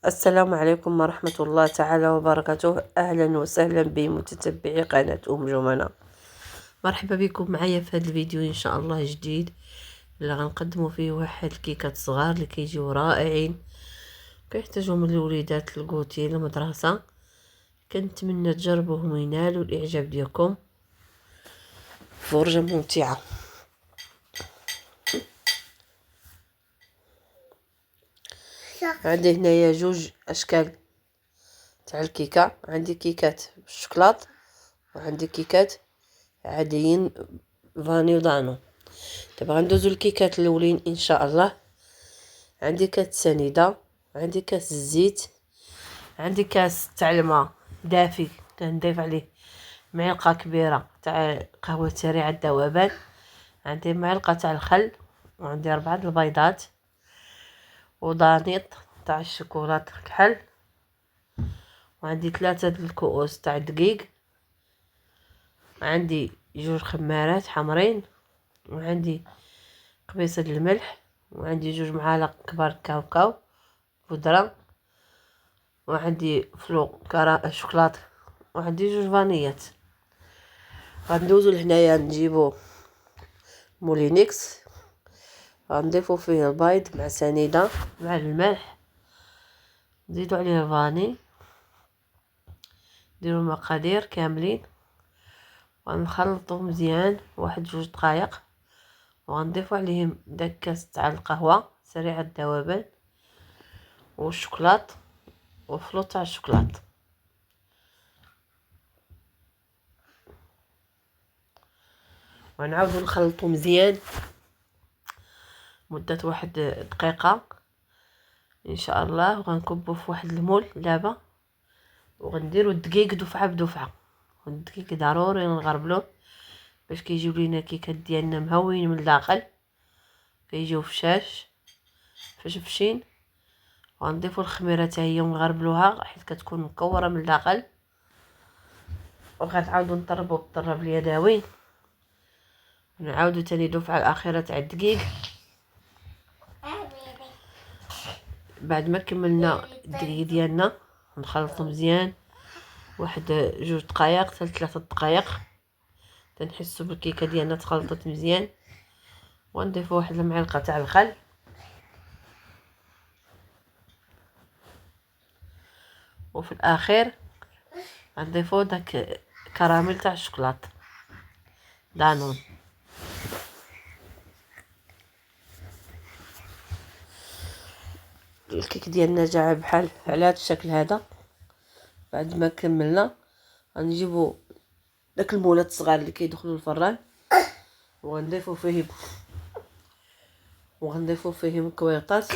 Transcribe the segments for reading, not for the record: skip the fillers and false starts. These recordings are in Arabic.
السلام عليكم ورحمة الله تعالى وبركاته. أهلا وسهلا بمتتبعي قناة جمنة. مرحبا بكم معايا في هذا الفيديو إن شاء الله جديد اللي غنقدموا فيه واحد الكيكات صغار اللي كيجيو رائعين، كيحتاجوا من الوليدات الكوتي المدرسة. كنتمنى تجربوهم وينالوا الإعجاب ديالكم. فرجة ممتعة. عندي هنايا جوج أشكال تاع الكيكه، عندي كيكات بالشوكولات وعندي كيكات عاديين فاني ودانو. دابا غندوزو الكيكات الاولين ان شاء الله. عندي كاس سنيده، عندي كاس الزيت، عندي كاس تاع الماء دافي كنضيف عليه معلقه كبيره تاع قهوه سريعه الذوبان، عندي معلقه تاع الخل، وعندي 4 البيضات ودانيط تاع الشوكولاط كحل، وعندي 3 الكؤوس تاع الدقيق، عندي 2 خمارات حمرين، وعندي قبيصه الملح، وعندي 2 معالق كبار كاوكاو بودره، وعندي فلو شوكولاط، وعندي 2 فانيات. غندوزو لهنايا نجيبو مولينيكس، غنضيفو فيه البيض مع سنيده مع الملح، نزيدو عليه الفاني، نديرو المقادير كاملين ونخلطو مزيان واحد 2 دقائق، وغنضيفو عليهم داك كاس تاع القهوه سريعه الذوبان والشوكولاط وفلو تاع الشوكولاط، ونعاودو نخلطو مزيان مدة واحد دقيقة ان شاء الله. وغنكبو في واحد المول دابا، وغنديرو الدقيق دفعه بدفعه، والدقيق ضروري نغربلوه باش كيجيو لينا كيكات ديالنا مهوين من الداخل، كيجيو فشفشين. وغنضيفو الخميره حتى هي ونغربلوها حيت كتكون مكوره من الداخل، وغنعاودو نطربو بالطراب اليدوي، ونعاودو تاني دفعه الاخيره تاع الدقيق. بعد ما كملنا الدقيق ديالنا نخلطو مزيان واحد 2 دقائق حتى 3 دقائق تنحسو بالكيكه ديالنا تخلطت مزيان. ونضيفو واحد المعلقه تاع الخل، وفي الاخير غنضيفو داك كراميل تاع الشوكولاط دانون. الكيك ديالنا جا بحال على هذا الشكل هذا. بعد ما كملنا غنجيبو داك المولات الصغار اللي كيدخلوا الفران، وغنضيفو فيهم كويطات.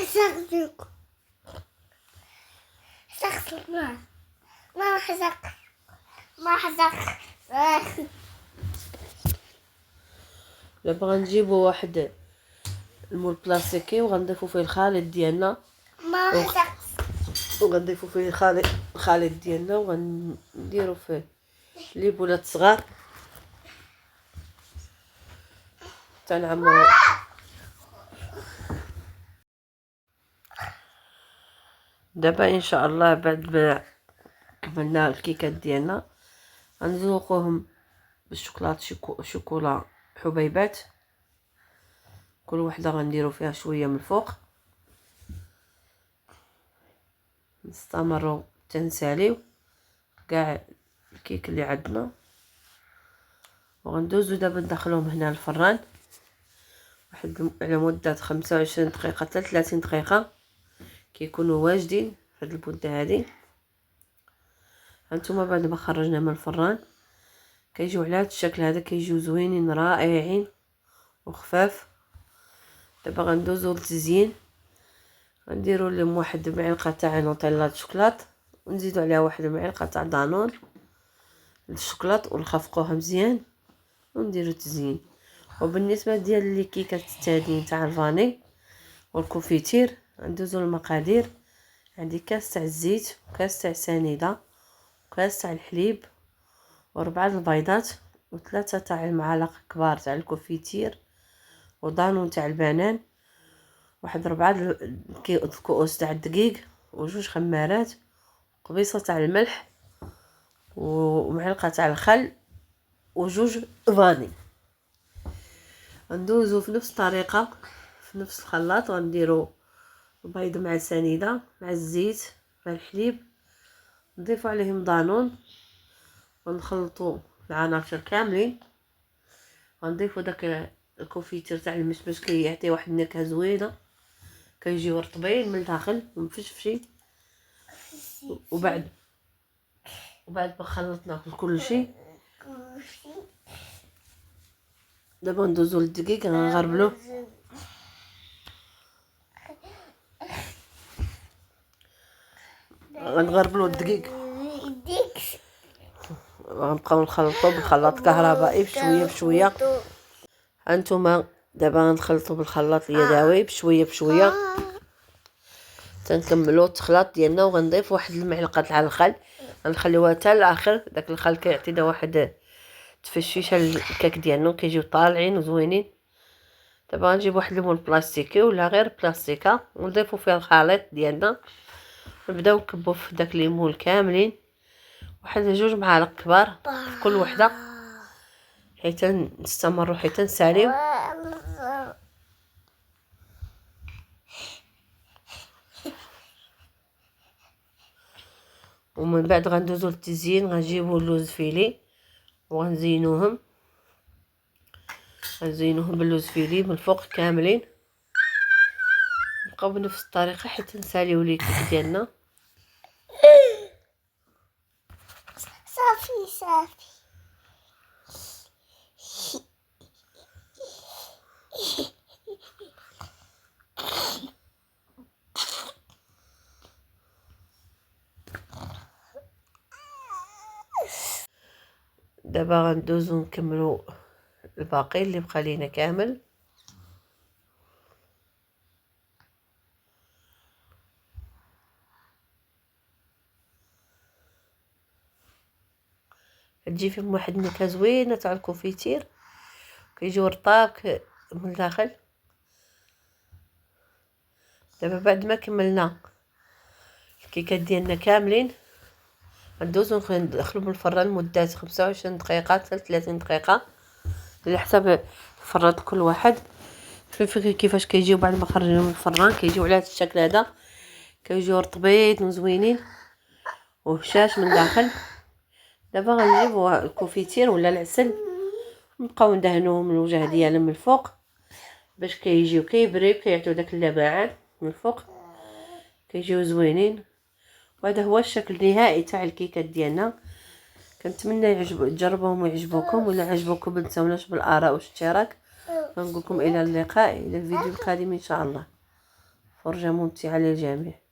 دابا غنجيبو واحد المول بلاستيكي وغنضيفو فيه الخليط ديالنا، وغنضيفو فيه الخليط ديالنا، وغنديرو فيه لي بولات صغار تنعمرو. دابا ان شاء الله بعد ما عملنا الكيكات ديالنا غنزوقوهم بالشوكولاط شوكولا حبيبات، كل وحده غنديرو فيها شويه من الفوق. نستمروا تنساليو كاع الكيك اللي عندنا، وغندوزو دابا ندخلوهم هنا الفران واحد على مده 25 دقيقه حتى 30 دقيقه، كيكونوا واجدين في هاد المده هادي. هانتوما بعد ما خرجنا من الفران كيجيو على هاد الشكل هذا، كيجيو زوينين رائعين وخفاف. دابا غندوزو للتزيين، غنديرو لهم واحد معلقه تاع نوتيلا الشوكولاط، ونزيدو عليها واحد المعلقه تاع دانون الشوكولاط، ونخفقوها مزيان ونديرو التزيين. وبالنسبه ديال لي كيكات التانيين تاع الفاني والكونفيتير غندوزو المقادير. عندي كاس تاع الزيت، وكاس تاع سنيده، وكاس تاع الحليب، و4 البيضات، و3 تاع المعالق كبار تاع الكونفيتير، ودانون تاع البنان، واحد 4 الكؤوس تاع الدقيق، وجوج خمارات، قبيصه تاع الملح، ومعلقه تاع الخل، وجوج فاني. غندوزو في نفس الطريقه في نفس الخلاط، غنديرو البيض مع السنيده مع الزيت مع الحليب، نضيفو عليهم دانون ونخلطو العناصر كاملين. غنضيفو داك الكونفيتير تاع المشمش كيعطي واحد النكهه زوينه، كيجيو رطبين من الداخل ومفشفشين. وبعد ما خلطنا كلشي، دابا ندوزو للدقيق. غنغربلو الدقيق، غنبقاو نخلطو بالخلاط كهربائي بشويه بشويه. هانتوما دابا غنخلطو بالخلاط اليدوي بشويه بشويه، تنكملو التخلاط ديالنا. وغنضيف واحد المعلقه تاع الخل، غنخليوها حتى الاخر. داك الخل كيعطينا واحد تفشيشه للكيك ديالنا، كيجيو طالعين وزوينين. دابا غنجيب واحد الليمون بلاستيكي ولا غير بلاستيكه ونضيفو فيها الخليط ديالنا، نبداو نكبو في داك الليمون كاملين واحد 2 معالق كبار في كل وحده، حيت نستمروا حيت نساليو. ومن بعد غندوزو للتزيين. غنجيبو اللوز فيلي وغنزينوهم باللوز فيلي من الفوق كاملين. نبقاو بنفس الطريقه حتى نساليو لي الكيك ديالنا. صافي دابا غندوزو نكملو الباقي اللي بقى لينا كامل. تجي فيهم واحد النكهه زوينه تاع الكونفيتير، كيجيو رطاب من الداخل. دابا بعد ما كملنا الكيكات ديالنا كاملين، غندوزو ندخلو من الفران لمده 25 دقيقه حتى 30 دقيقه على حسب الفران كل واحد. شوفوا كيفاش كيجيو بعد ما خرجناهم من الفران، كيجيو على هذا الشكل هذا، كيجيو رطبين وزوينين وهشاش من الداخل. دابا غنجيبو الكونفيتير ولا العسل، نبقاو ندهنوهم من الوجه ديالهم من الفوق باش كيجيو كيبريو، كيعطيو داك اللمعان من الفوق، كيجيو زوينين. وهذا هو الشكل النهائي تاع الكيكات ديالنا. كنتمنى تجربوهم ويعجبوكم. ولا عجبوكم ما تنساوناش بالاراء والاشتراك. ونقولكم الى اللقاء الى الفيديو القادم ان شاء الله. فرجه ممتعه للجميع.